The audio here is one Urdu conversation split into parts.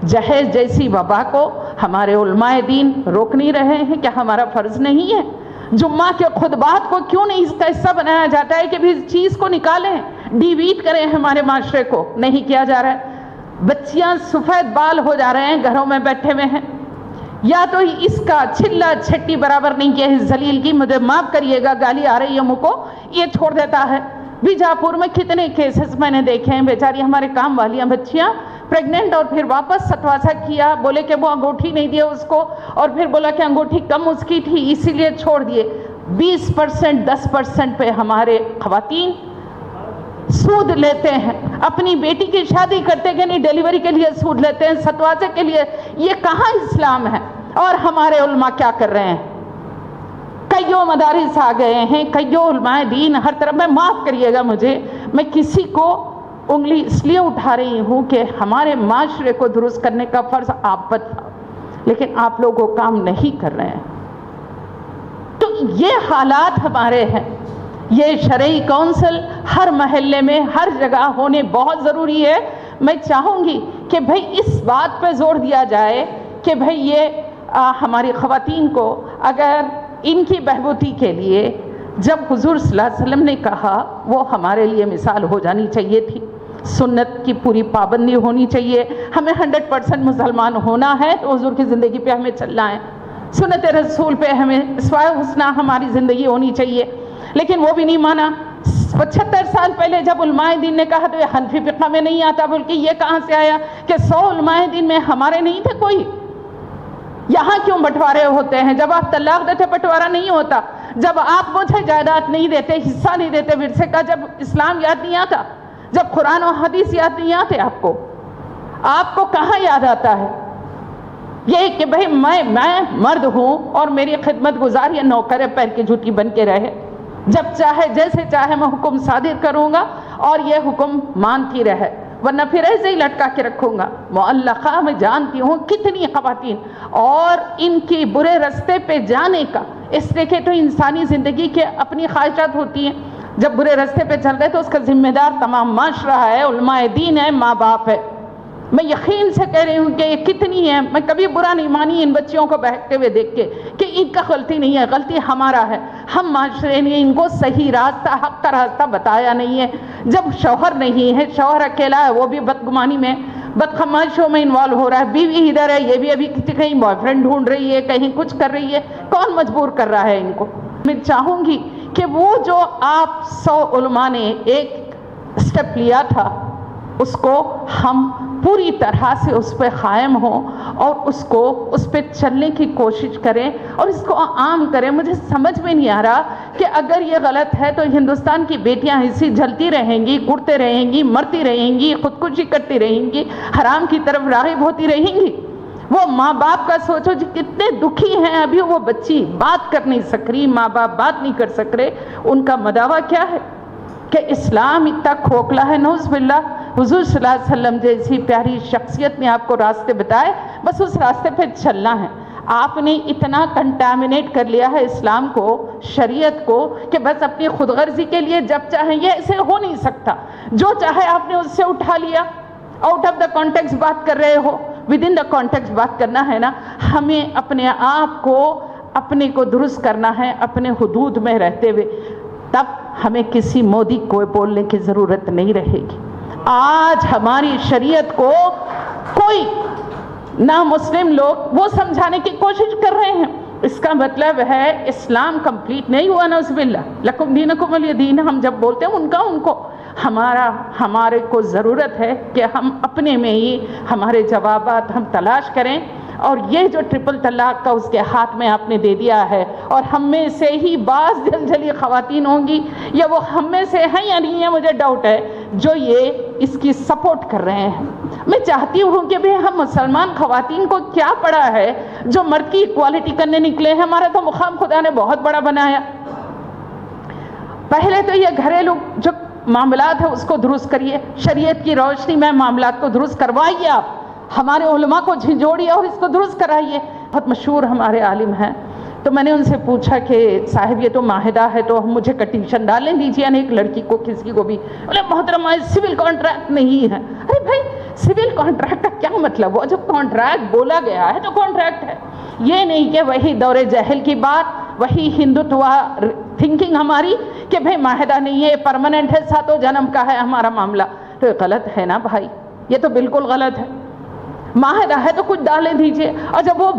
جہیز جیسی وبا کو ہمارے علماء دین روک نہیں رہے ہیں؟ کیا ہمارا فرض نہیں ہے؟ جمعہ کے خطبات کو کیوں نہیں اس کا حصہ بنایا جاتا ہے کہ بھی اس چیز کو نکالیں، ڈیویٹ کریں ہمارے معاشرے کو؟ نہیں کیا جا رہا ہے۔ بچیاں سفید بال ہو جا رہے ہیں، گھروں میں بیٹھے ہوئے ہیں، یا تو اس کا چھلا چھٹی برابر نہیں کیا اس ذلیل کی، مجھے معاف کریے گا گالی آ رہی ہے منہ کو، یہ چھوڑ دیتا ہے۔ بیجاپور میں کتنے کیسز میں نے دیکھے ہیں، بیچاری ہمارے کام والیاں بچیاں پریگننٹ اور پھر واپس ستواسا کیا، بولے کہ وہ انگوٹھی نہیں دیا اس کو، اور پھر بولا کہ انگوٹھی کم اس کی تھی اسی لیے چھوڑ دیے۔ 20% 10% پہ ہمارے خواتین سود لیتے ہیں، اپنی بیٹی کی شادی کرتے کہ نہیں ڈیلیوری کے لیے سود لیتے ہیں، ستواسے کے لیے۔ یہ کہاں اسلام ہے؟ اور ہمارے علماء کیا کر رہے ہیں؟ کئیوں مدارس آ گئے ہیں، کئیوں علماء دین ہر طرف۔ میں معاف کریے گا مجھے، میں کسی کو انگلی اس لیے اٹھا رہی ہوں کہ ہمارے معاشرے کو درست کرنے کا فرض آپ پر تھا، لیکن آپ لوگ وہ کام نہیں کر رہے ہیں۔ تو یہ حالات ہمارے ہیں۔ یہ شرعی کونسل ہر محلے میں ہر جگہ ہونے بہت ضروری ہے۔ میں چاہوں گی کہ بھئی اس بات پہ زور دیا جائے کہ بھئی یہ ہماری خواتین کو اگر ان کی بہبودی کے لیے جب حضور صلی اللہ علیہ وسلم نے کہا وہ ہمارے لیے مثال ہو جانی چاہیے تھی، سنت کی پوری پابندی ہونی چاہیے۔ ہمیں 100% مسلمان ہونا ہے تو حضور کی زندگی پہ ہمیں چلنا ہے، سنت رسول پہ ہمیں اسوائے حسنہ ہماری زندگی ہونی چاہیے، لیکن وہ بھی نہیں مانا۔ 75 سال پہلے جب علماء دین نے کہا تو یہ حنفی فقہ میں نہیں آتا، بلکہ یہ کہاں سے آیا کہ 100 علماء دین میں ہمارے نہیں تھے کوئی؟ یہاں کیوں بٹوارے ہوتے ہیں؟ جب آپ طلاق دیتے بٹوارہ نہیں ہوتا، جب آپ مجھے جائیداد نہیں دیتے، حصہ نہیں دیتے ورثے کا، جب اسلام یاد نہیں آتا، جب قرآن و حدیث یاد نہیں آتے آپ کو کہاں یاد آتا ہے؟ یہ کہ بھئی میں مرد ہوں اور میری خدمت گزار یا نوکر پیر کی جھوٹی بن کے رہے، جب چاہے جیسے چاہے میں حکم صادر کروں گا اور یہ حکم مانتی رہے، ورنہ پھر ایسے ہی لٹکا کے رکھوں گا۔ معلقہ میں جانتی ہوں کتنی خواتین اور ان کی برے رستے پہ جانے کا، اس لیے کہ تو انسانی زندگی کے اپنی خواہشات ہوتی ہیں، جب برے رستے پہ چل رہے تو اس کا ذمہ دار تمام معاشرہ ہے، علماء دین ہے، ماں باپ ہے۔ میں یقین سے کہہ رہی ہوں کہ یہ کتنی ہے، میں کبھی برا نہیں مانی ان بچیوں کو بہکتے ہوئے دیکھ کے کہ ان کا غلطی نہیں ہے، غلطی ہمارا ہے، ہم معاشرے نے ان کو صحیح راستہ حق کا راستہ بتایا نہیں ہے۔ جب شوہر نہیں ہے، شوہر اکیلا ہے، وہ بھی بدگمانی میں بدخماشیوں میں انوالو ہو رہا ہے، بیوی ادھر ہے، یہ بھی ابھی کہیں بوائے فرینڈ ڈھونڈ رہی ہے، کہیں کچھ کر رہی ہے، کون مجبور کر رہا ہے ان کو؟ میں چاہوں گی کہ وہ جو آپ 100 علماء نے ایک سٹیپ لیا تھا اس کو ہم پوری طرح سے اس پہ قائم ہوں اور اس پہ چلنے کی کوشش کریں اور اس کو عام کریں۔ مجھے سمجھ میں نہیں آ رہا کہ اگر یہ غلط ہے تو ہندوستان کی بیٹیاں ایسی جلتی رہیں گی، کرتے رہیں گی، مرتی رہیں گی، خودکشی کرتی رہیں گی، حرام کی طرف راغب ہوتی رہیں گی۔ وہ ماں باپ کا سوچو جی کتنے دکھی ہیں، ابھی وہ بچی بات کر نہیں سک رہی، ماں باپ بات نہیں کر سک رہے، ان کا مداوع کیا ہے کہ اسلام اتنا کھوکھلا ہے؟ نعوذ باللہ۔ حضور صلی اللہ علیہ وسلم جیسی پیاری شخصیت نے آپ کو راستے بتائے، بس اس راستے پہ چلنا ہے۔ آپ نے اتنا کنٹامنیٹ کر لیا ہے اسلام کو، شریعت کو، کہ بس اپنی خود غرضی کے لیے جب چاہیں، یہ ایسے ہو نہیں سکتا۔ جو چاہے آپ نے اس سے اٹھا لیا، آؤٹ آف دا کانٹیکسٹ بات کر رہے ہو، ود ان دا کانٹیکسٹ بات کرنا ہے نا۔ ہمیں اپنے آپ کو اپنے کو درست کرنا ہے اپنے حدود میں رہتے ہوئے، تب ہمیں کسی مودی کو بولنے کی ضرورت نہیں رہے گی۔ آج ہماری شریعت کو کوئی نہ مسلم لوگ وہ سمجھانے کی کوشش کر رہے ہیں، اس کا مطلب ہے اسلام کمپلیٹ نہیں ہوا۔ نعوذ باللہ، لکم دینکم ولی دین ہم جب بولتے ہیں ان کو ہمارے کو ضرورت ہے کہ ہم اپنے میں ہی ہمارے جوابات ہم تلاش کریں۔ اور یہ جو ٹرپل طلاق کا اس کے ہاتھ میں آپ نے دے دیا ہے، اور ہم میں سے ہی بعض جلجلی خواتین ہوں گی، یا وہ ہم میں سے ہیں یا نہیں ہے مجھے ڈاؤٹ ہے، جو یہ اس کی سپورٹ کر رہے ہیں۔ میں چاہتی ہوں کہ بھی ہم مسلمان خواتین کو کیا پڑا ہے جو مرد کی ایکوالٹی کرنے نکلے ہیں؟ ہمارا تو مقام خدا نے بہت بڑا بنایا۔ پہلے تو یہ گھریلو جو معاملات ہیں اس کو درست کریے، شریعت کی روشنی میں معاملات کو درست کروائیے، آپ ہمارے علماء کو جھنجھوڑیے اور اس کو درست کرائیے۔ بہت مشہور ہمارے عالم ہیں تو میں نے ان سے پوچھا کہ صاحب یہ تو معاہدہ ہے تو ہم مجھے کنڈیشن ڈالیں دیجیے یعنی ایک لڑکی کو کسی کو بھی. بولے محترمہ سول کانٹریکٹ نہیں ہے. ارے بھائی سول کانٹریکٹ کا کیا مطلب ہوا؟ جب کانٹریکٹ بولا گیا ہے تو کانٹریکٹ ہے. یہ نہیں کہ وہی دور جہل کی بات، وہی ہندوتوا تھنکنگ ہماری کہ بھائی معاہدہ نہیں ہے پرماننٹ ہے 7 جنم کا ہے ہمارا معاملہ. تو یہ غلط ہے نا بھائی، یہ تو بالکل غلط ہے. معاہدہ ہے تو کچھ ڈالیں دیجیے. اور جب وہ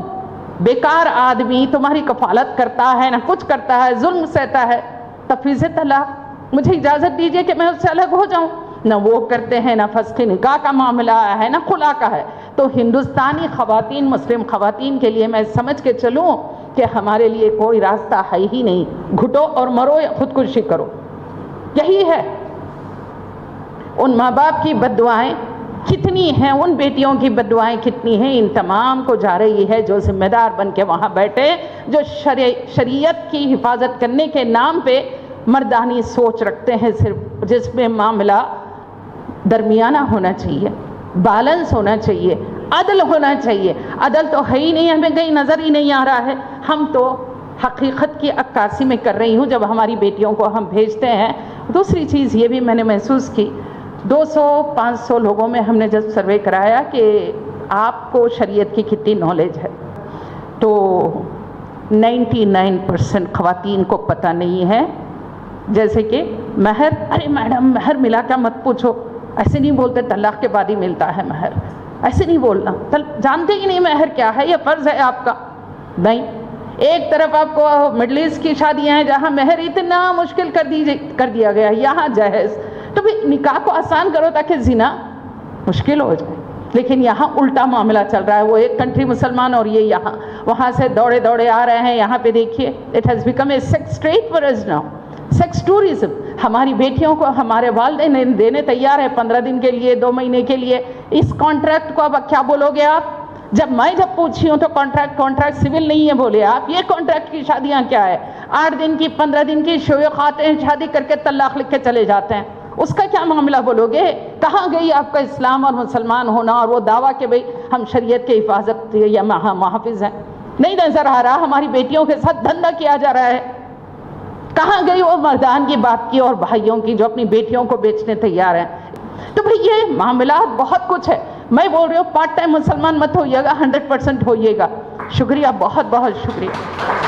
بیکار آدمی تمہاری کفالت کرتا ہے نہ کچھ کرتا ہے، ظلم سہتا ہے، تفویض طلاق مجھے اجازت دیجیے کہ میں اس سے الگ ہو جاؤں. نہ وہ کرتے ہیں، نہ فسخ نکاح کا معاملہ ہے، نہ خلا کا ہے. تو ہندوستانی خواتین، مسلم خواتین کے لیے میں سمجھ کے چلوں کہ ہمارے لیے کوئی راستہ ہے ہی نہیں. گھٹو اور مرو یا خودکشی کرو، یہی ہے. ان ماں باپ کی بد دعائیں کتنی ہیں، ان بیٹیوں کی بد دعائیں کتنی ہیں، ان تمام کو جا رہی ہے جو ذمہ دار بن کے وہاں بیٹھے، جو شریعت کی حفاظت کرنے کے نام پہ مردانی سوچ رکھتے ہیں صرف، جس میں معاملہ درمیانہ ہونا چاہیے، بیلنس ہونا چاہیے، عدل ہونا چاہیے. عدل تو ہے ہی نہیں، ہمیں کہیں نظر ہی نہیں آ رہا ہے. ہم تو حقیقت کی عکاسی میں کر رہی ہوں جب ہماری بیٹیوں کو ہم بھیجتے ہیں. دوسری چیز یہ بھی میں نے محسوس کی، 200-500 لوگوں میں ہم نے جب سروے کرایا کہ آپ کو شریعت کی کتنی نالج ہے، تو 99% خواتین کو پتہ نہیں ہے. جیسے کہ مہر، ارے میڈم مہر ملا کیا مت پوچھو، ایسے نہیں بولتے، طلاق کے بعد ہی ملتا ہے مہر، ایسے نہیں بولنا. جانتے ہی نہیں مہر کیا ہے، یہ فرض ہے آپ کا. نہیں، ایک طرف آپ کو مڈل ایسٹ کی شادیاں ہیں جہاں مہر اتنا مشکل کر دیا گیا، یہاں جہیز. تو بھی نکاح کو آسان کرو تاکہ زنا مشکل ہو جائے. لیکن یہاں الٹا معاملہ چل رہا ہے. وہ ایک کنٹری مسلمان اور یہ یہاں، وہاں سے دوڑے دوڑے آ رہے ہیں یہاں پہ. دیکھیے it has become a sex trade for us now, sex tourism. ہماری بیٹیوں کو ہمارے والدین دینے تیار ہے 15 دن کے لیے، 2 مہینے کے لیے. اس کانٹریکٹ کو اب کیا بولو گے آپ؟ جب پوچھی ہوں تو کانٹریکٹ سول نہیں ہے بولے آپ. یہ کانٹریکٹ کی شادیاں کیا ہے؟ 8 دن کی 15 دن کی شویخ آتے ہیں، شادی کر کے طلاق لکھ کے چلے جاتے ہیں. اس کا کیا معاملہ بولو گے؟ کہاں گئی آپ کا اسلام اور مسلمان ہونا اور وہ دعویٰ کہ بھئی ہم شریعت کے حفاظت یا محافظ ہیں؟ نہیں نظر آ رہا. ہماری بیٹیوں کے ساتھ دھندا کیا جا رہا ہے. کہاں گئی وہ مردان کی بات کی اور بھائیوں کی جو اپنی بیٹیوں کو بیچنے تیار ہیں؟ تو بھئی یہ معاملات بہت کچھ ہے. میں بول رہی ہوں پارٹ ٹائم مسلمان مت ہوئیے گا، 100% ہوئیے گا. شکریہ، بہت بہت شکریہ.